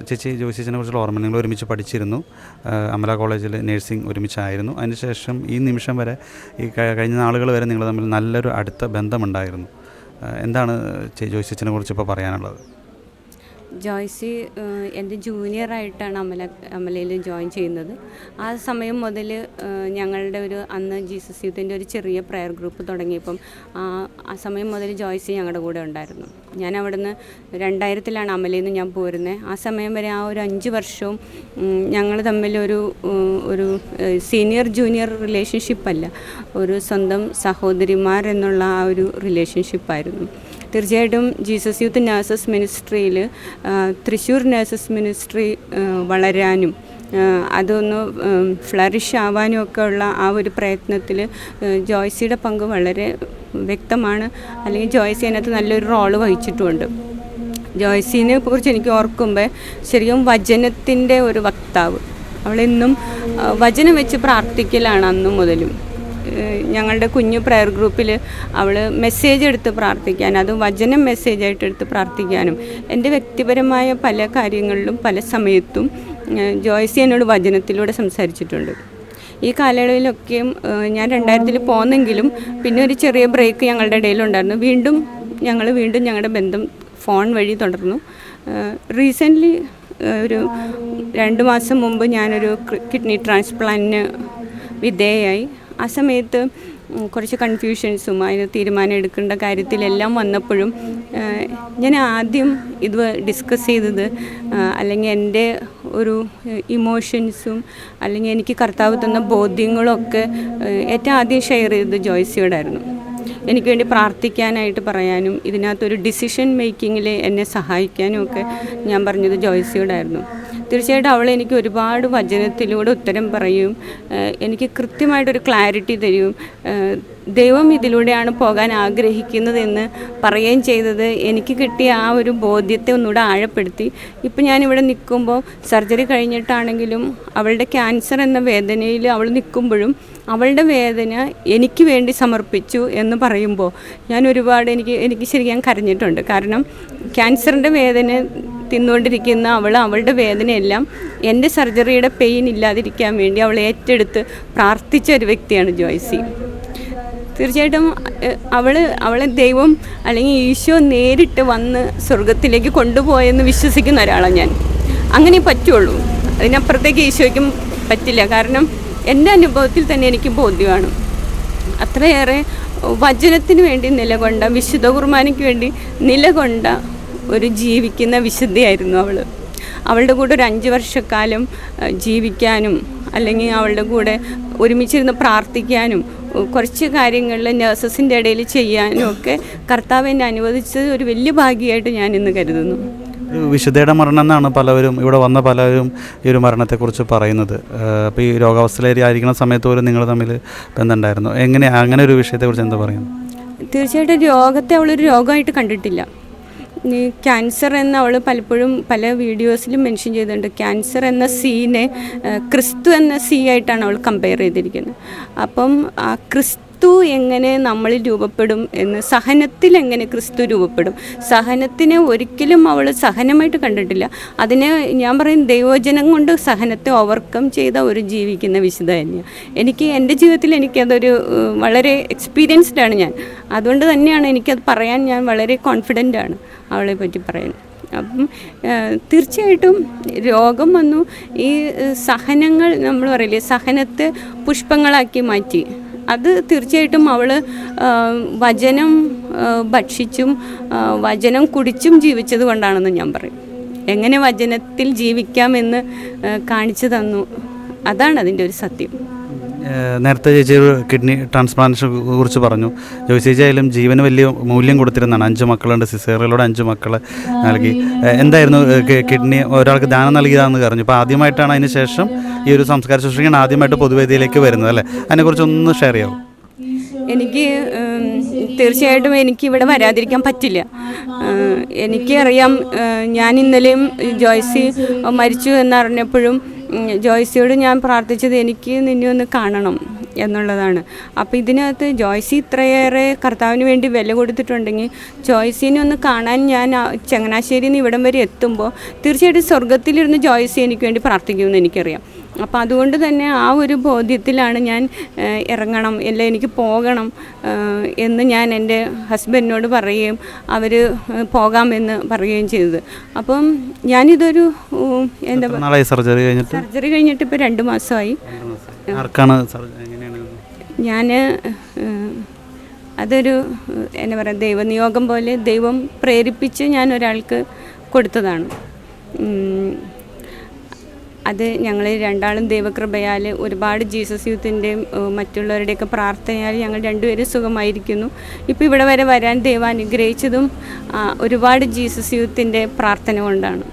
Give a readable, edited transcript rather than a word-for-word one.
ചേച്ചി ജോയ്സി ചേച്ചിനെ കുറിച്ചുള്ള ഓർമ്മ, നിങ്ങൾ ഒരുമിച്ച് പഠിച്ചിരുന്നു, അമല കോളേജിൽ നേഴ്സിംഗ് ഒരുമിച്ചായിരുന്നു. അതിനുശേഷം ഈ നിമിഷം വരെ, ഈ കഴിഞ്ഞ നാളുകൾ വരെ നിങ്ങൾ തമ്മിൽ നല്ലൊരു അടുത്ത ബന്ധമുണ്ടായിരുന്നു. എന്താണ് ജോയ്സി ചേച്ചിനെ കുറിച്ച് ഇപ്പോൾ പറയാനുള്ളത്? ജോയ്സി എൻ്റെ ജൂനിയറായിട്ടാണ് അമലയിൽ ജോയിൻ ചെയ്യുന്നത്. ആ സമയം മുതൽ ഞങ്ങളുടെ അന്ന് ജീസസ് യൂത്തിൻ്റെ ഒരു ചെറിയ പ്രയർ ഗ്രൂപ്പ് തുടങ്ങിയപ്പം ആ സമയം മുതൽ ജോയ്സി ഞങ്ങളുടെ കൂടെ ഉണ്ടായിരുന്നു. ഞാൻ അവിടുന്ന് 2000-ലാണ് അമലയിൽ നിന്ന് ഞാൻ പോരുന്നത്. ആ സമയം വരെ ആ ഒരു 5 വർഷവും ഞങ്ങൾ തമ്മിൽ ഒരു സീനിയർ ജൂനിയർ റിലേഷൻഷിപ്പല്ല, ഒരു സ്വന്തം സഹോദരിമാർ എന്നുള്ള ആ ഒരു റിലേഷൻഷിപ്പായിരുന്നു. തീർച്ചയായിട്ടും ജീസസ് യൂത്ത് നഴ്സസ് മിനിസ്ട്രിയിൽ, തൃശ്ശൂർ നഴ്സസ് മിനിസ്ട്രി വളരാനും അതൊന്ന് ഫ്ലറിഷ് ആവാനും ഒക്കെ ഉള്ള ആ ഒരു പ്രയത്നത്തിൽ ജോയ്സിയുടെ പങ്ക് വളരെ വ്യക്തമാണ്. അല്ലെങ്കിൽ ജോയ്സി അതിനകത്ത് നല്ലൊരു റോള് വഹിച്ചിട്ടുമുണ്ട്. ജോയ്സിനെ കുറിച്ച് എനിക്ക് ഓർക്കുമ്പോൾ ശരിക്കും വചനത്തിൻ്റെ ഒരു വക്താവ്. അവളെന്നും വചനം വെച്ച് പ്രാർത്ഥിക്കലാണ് അന്നു മുതലും. ഞങ്ങളുടെ കുഞ്ഞു പ്രയർ ഗ്രൂപ്പിൽ അവൾ മെസ്സേജ് എടുത്ത് പ്രാർത്ഥിക്കാൻ, അത് വചനം മെസ്സേജായിട്ട് എടുത്ത് പ്രാർത്ഥിക്കാനും, എൻ്റെ വ്യക്തിപരമായ പല കാര്യങ്ങളിലും പല സമയത്തും ജോയ്സി എന്നോട് വചനത്തിലൂടെ സംസാരിച്ചിട്ടുണ്ട്. ഈ കാലയളവിലൊക്കെയും ഞാൻ 2000-ൽ പോന്നെങ്കിലും പിന്നെ ഒരു ചെറിയ ബ്രേക്ക് ഞങ്ങളുടെ ഇടയിലുണ്ടായിരുന്നു. വീണ്ടും ഞങ്ങളുടെ ബന്ധം ഫോൺ വഴി തുടർന്നു. റീസെൻ്റ്ലി ഒരു 2 മാസം മുമ്പ് ഞാനൊരു കിഡ്നി ട്രാൻസ്പ്ലാന്റിന് വിധേയയായി. ആ സമയത്ത് കുറച്ച് കൺഫ്യൂഷൻസും അതിന് തീരുമാനം എടുക്കേണ്ട കാര്യത്തിലെല്ലാം വന്നപ്പോഴും ഞാൻ ആദ്യം ഇത് ഡിസ്കസ് ചെയ്തത്, അല്ലെങ്കിൽ എൻ്റെ ഒരു ഇമോഷൻസും അല്ലെങ്കിൽ എനിക്ക് കർത്താവ് തന്ന ബോധ്യങ്ങളൊക്കെ ഏറ്റവും ആദ്യം ഷെയർ ചെയ്തത് ജോയ്സിയോടായിരുന്നു. എനിക്ക് വേണ്ടി പ്രാർത്ഥിക്കാനായിട്ട് പറയാനും ഇതിനകത്തൊരു ഡിസിഷൻ മേക്കിങ്ങിൽ എന്നെ സഹായിക്കാനും ഒക്കെ ഞാൻ പറഞ്ഞത് ജോയ്സിയോടായിരുന്നു. തീർച്ചയായിട്ടും അവൾ എനിക്ക് ഒരുപാട് വചനത്തിലൂടെ ഉത്തരം പറയും, എനിക്ക് കൃത്യമായിട്ടൊരു ക്ലാരിറ്റി തരും, ദൈവം ഇതിലൂടെയാണ് പോകാൻ ആഗ്രഹിക്കുന്നതെന്ന് പറയുകയും ചെയ്തത് എനിക്ക് കിട്ടിയ ആ ഒരു ബോധ്യത്തെ ഒന്നുകൂടെ ആഴപ്പെടുത്തി. ഇപ്പം ഞാനിവിടെ നിൽക്കുമ്പോൾ സർജറി കഴിഞ്ഞിട്ടാണെങ്കിലും അവളുടെ ക്യാൻസർ എന്ന വേദനയിൽ അവൾ നിൽക്കുമ്പോഴും അവളുടെ വേദന എനിക്ക് വേണ്ടി സമർപ്പിച്ചു എന്ന് പറയുമ്പോൾ ഞാൻ ഒരുപാട് എനിക്ക് ശരിക്കും കരഞ്ഞിട്ടുണ്ട്. കാരണം ക്യാൻസറിൻ്റെ വേദന തിന്നുകൊണ്ടിരിക്കുന്ന അവളുടെ വേദനയെല്ലാം എൻ്റെ സർജറിയുടെ പെയിൻ ഇല്ലാതിരിക്കാൻ വേണ്ടി അവൾ ഏറ്റെടുത്ത് പ്രാർത്ഥിച്ച ഒരു വ്യക്തിയാണ് ജോയ്സി. തീർച്ചയായിട്ടും അവളെ ദൈവം അല്ലെങ്കിൽ ഈശോ നേരിട്ട് വന്ന് സ്വർഗത്തിലേക്ക് കൊണ്ടുപോയെന്ന് വിശ്വസിക്കുന്ന ഒരാളാണ് ഞാൻ. അങ്ങനെ പറ്റുള്ളൂ, അതിനപ്പുറത്തേക്ക് ഈശോയ്ക്കും പറ്റില്ല. കാരണം എൻ്റെ അനുഭവത്തിൽ തന്നെ എനിക്ക് ബോധ്യമാണ്. അത്രയേറെ വചനത്തിന് വേണ്ടി നിലകൊണ്ട, വിശുദ്ധ കുർബാനയ്ക്ക് വേണ്ടി നിലകൊണ്ട ഒരു ജീവിക്കുന്ന വിശുദ്ധയായിരുന്നു അവൾ. അവളുടെ കൂടെ ഒരു 5 വർഷക്കാലം ജീവിക്കാനും അല്ലെങ്കിൽ അവളുടെ കൂടെ ഒരുമിച്ചിരുന്ന് പ്രാർത്ഥിക്കാനും കുറച്ച് കാര്യങ്ങളിൽ നഴ്സസിൻ്റെ ഇടയിൽ ചെയ്യാനും ഒക്കെ കർത്താവ് എന്നെ അനുവദിച്ചത് ഒരു വലിയ ഭാഗ്യമായിട്ട് ഞാൻ ഇന്ന് കരുതുന്നു. വിശുദ്ധയുടെ മരണം എന്നാണ് പലവരും, ഇവിടെ വന്ന പലരും ഈ ഒരു മരണത്തെക്കുറിച്ച് പറയുന്നത്. അപ്പോൾ ഈ രോഗാവസ്ഥയിലായിരിക്കുന്ന സമയത്ത് പോലും നിങ്ങൾ തമ്മിൽ ബന്ധമുണ്ടായിരുന്നു. അങ്ങനെ ഒരു വിഷയത്തെക്കുറിച്ച് എന്താ പറയുന്നത്? തീർച്ചയായിട്ടും രോഗത്തെ അവളൊരു രോഗമായിട്ട് കണ്ടിട്ടില്ല. ഈ ക്യാൻസർ എന്ന അവൾ പലപ്പോഴും പല വീഡിയോസിലും മെൻഷൻ ചെയ്തിട്ടുണ്ട്. ക്യാൻസർ എന്ന സീനെ ക്രിസ്തു എന്ന സീ ആയിട്ടാണ് അവൾ കമ്പയർ ചെയ്തിരിക്കുന്നത്. അപ്പം ആ ക്രിസ്തു എങ്ങനെ നമ്മളിൽ രൂപപ്പെടും എന്ന്, സഹനത്തിൽ എങ്ങനെ ക്രിസ്തു രൂപപ്പെടും, സഹനത്തിനെ ഒരിക്കലും അവൾ സഹനമായിട്ട് കണ്ടിട്ടില്ല. അതിനെ ഞാൻ പറയും ദൈവജനം കൊണ്ട് സഹനത്തെ ഓവർകം ചെയ്ത ഒരു ജീവിക്കുന്ന വിശുദ്ധ തന്നെയാണ്. എൻ്റെ ജീവിതത്തിൽ എനിക്കതൊരു വളരെ എക്സ്പീരിയൻസ്ഡാണ് ഞാൻ. അതുകൊണ്ട് തന്നെയാണ് എനിക്കത് പറയാൻ ഞാൻ വളരെ കോൺഫിഡൻ്റ് ആണ് അവളെ പറ്റി പറയാൻ. അപ്പം തീർച്ചയായിട്ടും രോഗം വന്നു. ഈ സഹനങ്ങൾ നമ്മൾ പറയില്ലേ, സഹനത്തെ പുഷ്പങ്ങളാക്കി മാറ്റി. അത് തീർച്ചയായിട്ടും അവൾ വചനം ഭക്ഷിച്ചും വചനം കുടിച്ചും ജീവിച്ചത് കൊണ്ടാണെന്ന് ഞാൻ പറയും. എങ്ങനെ വചനത്തിൽ ജീവിക്കാമെന്ന് കാണിച്ചു തന്നു, അതാണ് അതിൻ്റെ ഒരു സത്യം. നേരത്തെ ചേച്ചി കിഡ്നി ട്രാൻസ്പ്ലാന്റേഷനെ കുറിച്ച് പറഞ്ഞു. ജോയ്സി ചേച്ചി ആയാലും ജീവന് വലിയ മൂല്യം കൊടുത്തിരുന്നതാണ്. 5 മക്കളുണ്ട്, സിസേറിയനിലൂടെ 5 മക്കളെ നൽകി. എന്തായിരുന്നു കിഡ്നി ഒരാൾക്ക് ദാനം നൽകിയതാണെന്ന് പറഞ്ഞു. അപ്പോൾ ആദ്യമായിട്ടാണ് അതിന് ശേഷം ഈ ഒരു സംസ്കാര ശുശ്രൂഷകൻ ആദ്യമായിട്ട് പൊതുവേദിയിലേക്ക് വരുന്നത് അല്ലേ? അതിനെക്കുറിച്ച് ഒന്ന് ഷെയർ ചെയ്യാമോ? എനിക്ക് തീർച്ചയായിട്ടും എനിക്കിവിടെ വരാതിരിക്കാൻ പറ്റില്ല. എനിക്കറിയാം, ഞാൻ ഇന്നലെയും ജോയ്സി മരിച്ചു എന്നറിഞ്ഞപ്പോഴും ജോയ്സിയോട് ഞാൻ പ്രാർത്ഥിച്ചത് എനിക്ക് നിന്നെ ഒന്ന് കാണണം, എന്നുള്ളതാണ്. അപ്പോൾ ഇതിനകത്ത് ജോയ്സി ഇത്രയേറെ കർത്താവിന് വേണ്ടി വില കൊടുത്തിട്ടുണ്ടെങ്കിൽ ജോയ്സിനെ ഒന്ന് കാണാൻ ഞാൻ ചങ്ങനാശ്ശേരിയിൽ നിന്ന് ഇവിടം വരെ എത്തുമ്പോൾ തീർച്ചയായിട്ടും സ്വർഗത്തിലിരുന്ന് ജോയ്സി എനിക്ക് വേണ്ടി പ്രാർത്ഥിക്കുമെന്ന് എനിക്കറിയാം. അപ്പോൾ അതുകൊണ്ട് തന്നെ ആ ഒരു ബോധ്യത്തിലാണ് ഞാൻ ഇറങ്ങണം, അല്ല എനിക്ക് പോകണം എന്ന് ഞാൻ എൻ്റെ ഹസ്ബൻഡിനോട് പറയുകയും അവർ പോകാമെന്ന് പറയുകയും ചെയ്തത്. അപ്പം ഞാനിതൊരു സർജറി കഴിഞ്ഞിട്ട് ഇപ്പോൾ 2 മാസമായി. ഞാൻ അതൊരു എന്താ പറയുക, ദൈവനിയോഗം പോലെ ദൈവം പ്രേരിപ്പിച്ച് ഞാൻ ഒരാൾക്ക് കൊടുത്തതാണ്. അത് ഞങ്ങൾ രണ്ടാളും ദൈവകൃപയാൽ ഒരുപാട് ജീസസ് യൂത്തിൻ്റെയും മറ്റുള്ളവരുടെയൊക്കെ പ്രാർത്ഥനയാൽ ഞങ്ങൾ രണ്ടുപേരും സുഖമായിരിക്കുന്നു. ഇപ്പോൾ ഇവിടെ വരെ വരാൻ ദൈവം അനുഗ്രഹിച്ചതും ഒരുപാട് ജീസസ് യൂത്തിൻ്റെ പ്രാർത്ഥന കൊണ്ടാണ്.